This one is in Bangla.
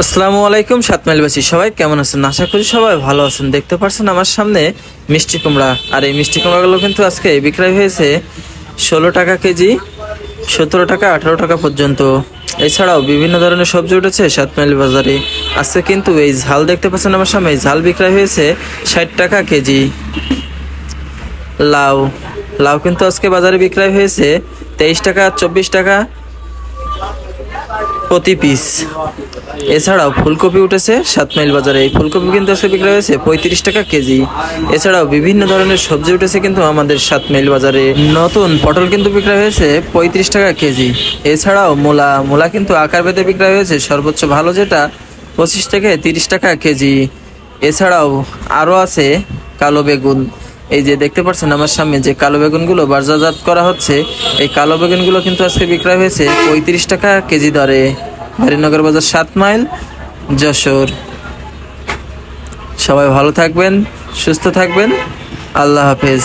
আসসালামু আলাইকুম সাতমাইলবাসী সবাই কেমন আছেন? আশা করি সবাই ভালো আছেন। দেখতে পাচ্ছেন আমার সামনে মিষ্টি কুমড়া, আর এই মিষ্টি কুমড়াগুলো কিন্তু আজকে বিক্রয় হয়েছে 16 টাকা কেজি, 17 টাকা, 18 টাকা পর্যন্ত। এছাড়াও বিভিন্ন ধরনের সবজি উঠেছে সাতমাইল বাজারে। আজকে কিন্তু এই ঝাল দেখতে পাচ্ছেন আমার সামনে, এই ঝাল বিক্রয় হয়েছে 60 টাকা কেজি। লাউ লাউ কিন্তু আজকে বাজারে বিক্রয় হয়েছে 23 টাকা, 24 টাকা প্রতি পিস। এছাড়াও ফুলকপি উঠেছে সাতমাইল বাজারে, এই ফুলকপি কিন্তু আজকে বিক্রি হয়েছে 35 টাকা কেজি। এছাড়াও বিভিন্ন ধরনের সবজি উঠেছে কিন্তু আমাদের সাতমাইল বাজারে। নতুন পটল কিন্তু বিক্রি হয়েছে 35 টাকা কেজি। এছাড়াও মূলা কিন্তু আকার ভেদে বিক্রি হয়েছে, সর্বোচ্চ ভালো যেটা 25 থেকে 30 টাকা কেজি। এছাড়াও আরও আছে কালো বেগুন। এই যে দেখতে পাচ্ছেন আমার সামনে যে কালো বেগুনগুলো বাজারজাত করা হচ্ছে, এই কালো বেগুনগুলো কিন্তু আজকে বিক্রয় হয়েছে 35 টাকা কেজি দরে। বাড়িনগর বাজার 7 মাইল, যশোর। সবাই ভালো থাকবেন, সুস্থ থাকবেন। আল্লাহ হাফেজ।